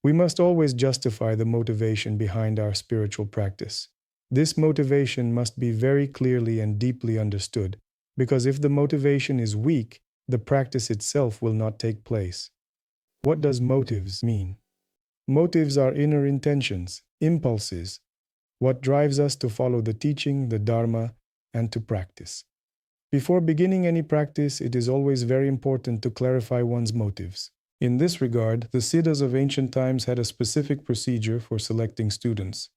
We must always justify the motivation behind our spiritual practice. This motivation must be very clearly and deeply understood, because if the motivation is weak, the practice itself will not take place. What does motives mean? Motives are inner intentions, impulses, what drives us to follow the teaching, the Dharma, and to practice. Before beginning any practice, it is always very important to clarify one's motives. In this regard, the siddhas of ancient times had a specific procedure for selecting students.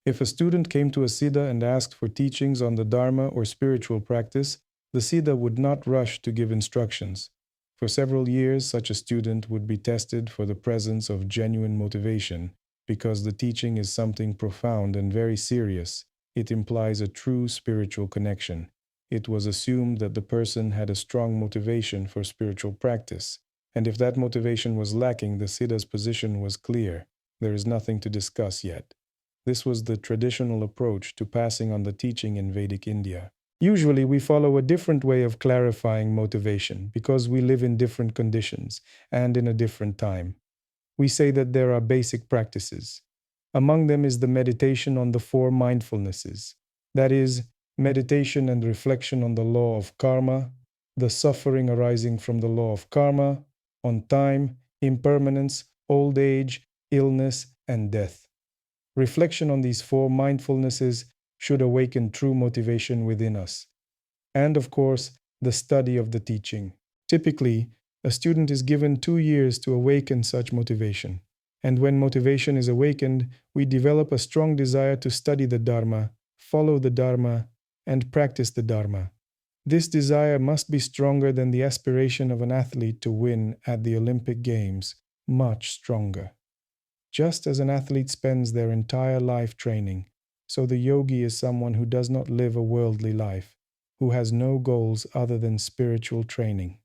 If a student came to a siddha and asked for teachings on the Dharma or spiritual practice, the siddha would not rush to give instructions. For several years, such a student would be tested for the presence of genuine motivation, because the teaching is something profound and very serious. It implies a true spiritual connection. It was assumed that the person had a strong motivation for spiritual practice, and if that motivation was lacking, the siddha's position was clear. There is nothing to discuss yet. This was the traditional approach to passing on the teaching in Vedic India. Usually, we follow a different way of clarifying motivation because we live in different conditions and in a different time. We say that there are basic practices. Among them is the meditation on the four mindfulnesses. That is, meditation and reflection on the law of karma, the suffering arising from the law of karma, on time, impermanence, old age, illness, and death. Reflection on these four mindfulnesses should awaken true motivation within us. And of course, the study of the teaching. Typically, a student is given 2 years to awaken such motivation. And when motivation is awakened, we develop a strong desire to study the Dharma, follow the Dharma, and practice the Dharma. This desire must be stronger than the aspiration of an athlete to win at the Olympic Games, much stronger. Just as an athlete spends their entire life training, so the yogi is someone who does not live a worldly life, who has no goals other than spiritual training.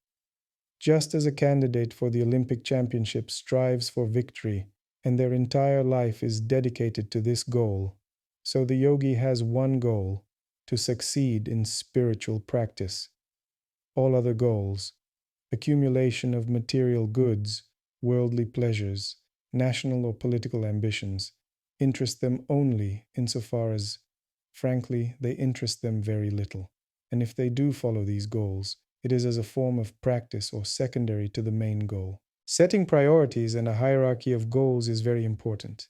Just as a candidate for the Olympic Championship strives for victory, and their entire life is dedicated to this goal, so the yogi has one goal, to succeed in spiritual practice. All other goals, accumulation of material goods, worldly pleasures, national or political ambitions, interest them only insofar as, frankly, they interest them very little. And if they do follow these goals, it is as a form of practice or secondary to the main goal. Setting priorities and a hierarchy of goals is very important.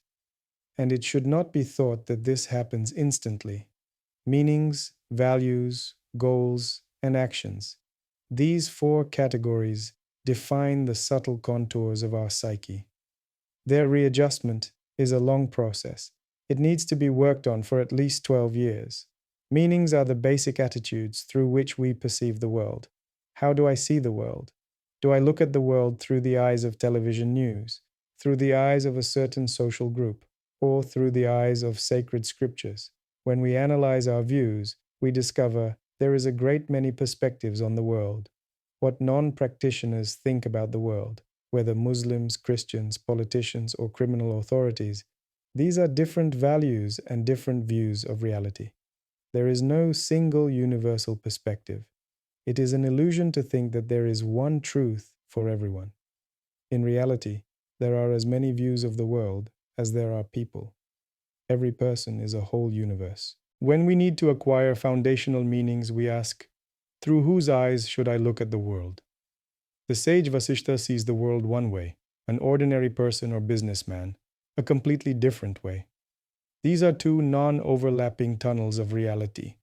And it should not be thought that this happens instantly. Meanings, values, goals, and actions. These four categories define the subtle contours of our psyche. Their readjustment is a long process. It needs to be worked on for at least 12 years. Meanings are the basic attitudes through which we perceive the world. How do I see the world? Do I look at the world through the eyes of television news, through the eyes of a certain social group, or through the eyes of sacred scriptures? When we analyze our views, we discover there is a great many perspectives on the world. What non-practitioners think about the world, whether Muslims, Christians, politicians, or criminal authorities, these are different values and different views of reality. There is no single universal perspective. It is an illusion to think that there is one truth for everyone. In reality, there are as many views of the world as there are people. Every person is a whole universe. When we need to acquire foundational meanings, we ask, through whose eyes should I look at the world? The sage Vasishtha sees the world one way, an ordinary person or businessman, a completely different way. These are two non-overlapping tunnels of reality.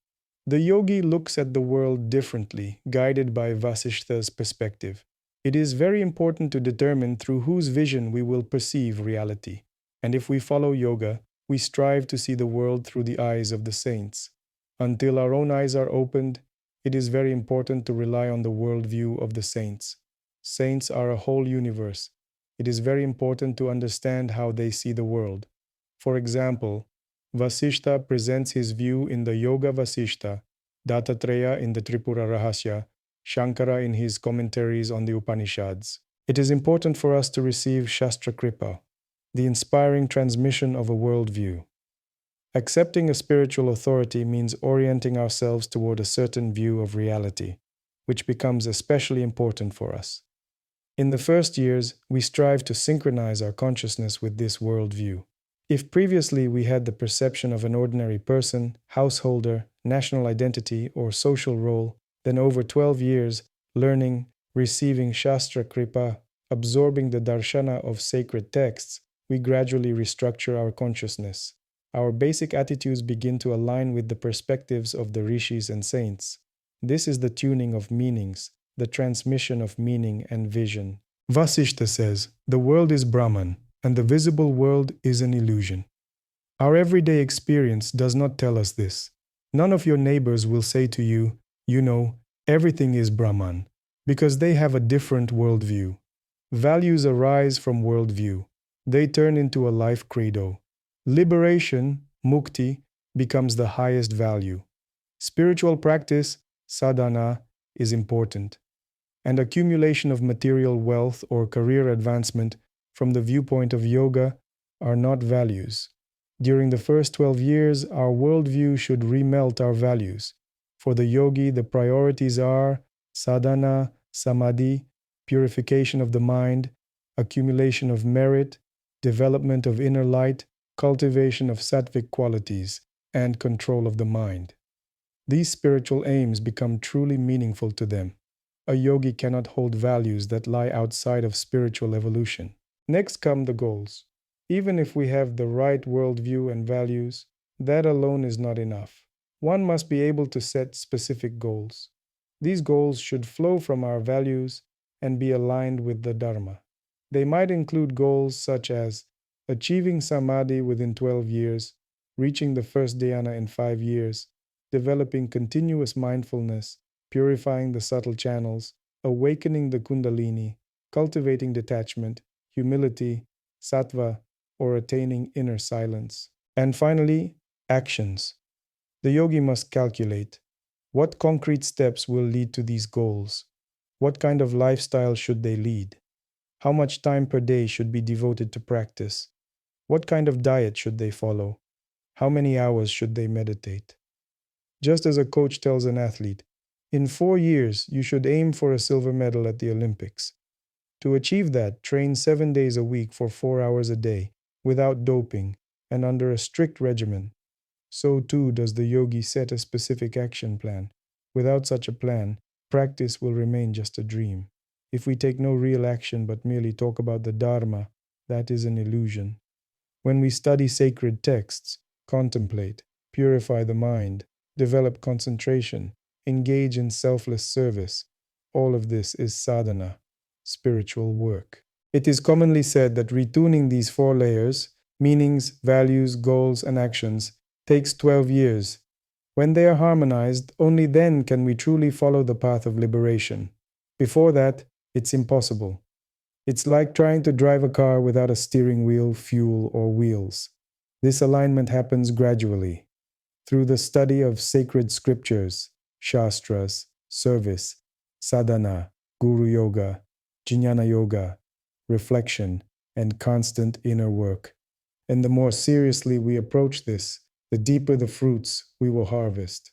The yogi looks at the world differently, guided by Vasishtha's perspective. It is very important to determine through whose vision we will perceive reality. And if we follow yoga, we strive to see the world through the eyes of the saints. Until our own eyes are opened, it is very important to rely on the worldview of the saints. Saints are a whole universe. It is very important to understand how they see the world. For example, Vasishtha presents his view in the Yoga Vasishtha, Dattatreya in the Tripura Rahasya, Shankara in his commentaries on the Upanishads. It is important for us to receive Shastra-kripa, the inspiring transmission of a worldview. Accepting a spiritual authority means orienting ourselves toward a certain view of reality, which becomes especially important for us. In the first years, we strive to synchronize our consciousness with this worldview. If previously we had the perception of an ordinary person, householder, national identity, or social role, then over 12 years, learning, receiving Shastra-kripa, absorbing the darshana of sacred texts, we gradually restructure our consciousness. Our basic attitudes begin to align with the perspectives of the rishis and saints. This is the tuning of meanings, the transmission of meaning and vision. Vasishta says, "The world is Brahman, and the visible world is an illusion." Our everyday experience does not tell us this. None of your neighbors will say to you, everything is Brahman, because they have a different worldview. Values arise from worldview. They turn into a life credo. Liberation, mukti, becomes the highest value. Spiritual practice, sadhana, is important. And accumulation of material wealth or career advancement from the viewpoint of yoga are not values. During the first 12 years, our worldview should remelt our values. For the yogi, the priorities are sadhana, samadhi, purification of the mind, accumulation of merit, development of inner light, cultivation of sattvic qualities, and control of the mind. These spiritual aims become truly meaningful to them. A yogi cannot hold values that lie outside of spiritual evolution. Next come the goals. Even if we have the right worldview and values, that alone is not enough. One must be able to set specific goals. These goals should flow from our values and be aligned with the Dharma. They might include goals such as achieving samadhi within 12 years, reaching the first dhyana in 5 years, developing continuous mindfulness, purifying the subtle channels, awakening the kundalini, cultivating detachment, humility, sattva, or attaining inner silence. And finally, actions. The yogi must calculate what concrete steps will lead to these goals. What kind of lifestyle should they lead? How much time per day should be devoted to practice? What kind of diet should they follow? How many hours should they meditate? Just as a coach tells an athlete, in 4 years, you should aim for a silver medal at the Olympics. To achieve that, train 7 days a week for 4 hours a day, without doping, and under a strict regimen. So too does the yogi set a specific action plan. Without such a plan, practice will remain just a dream. If we take no real action but merely talk about the Dharma, that is an illusion. When we study sacred texts, contemplate, purify the mind, develop concentration, engage in selfless service, all of this is sadhana, spiritual work. It is commonly said that retuning these 4 layers, meanings, values, goals, and actions, takes 12 years. When they are harmonized, only then can we truly follow the path of liberation. Before that, it's impossible. It's like trying to drive a car without a steering wheel, fuel, or wheels. This alignment happens gradually, through the study of sacred scriptures, shastras, service, sadhana, guru yoga, jnana yoga, reflection, and constant inner work. And the more seriously we approach this, the deeper the fruits we will harvest.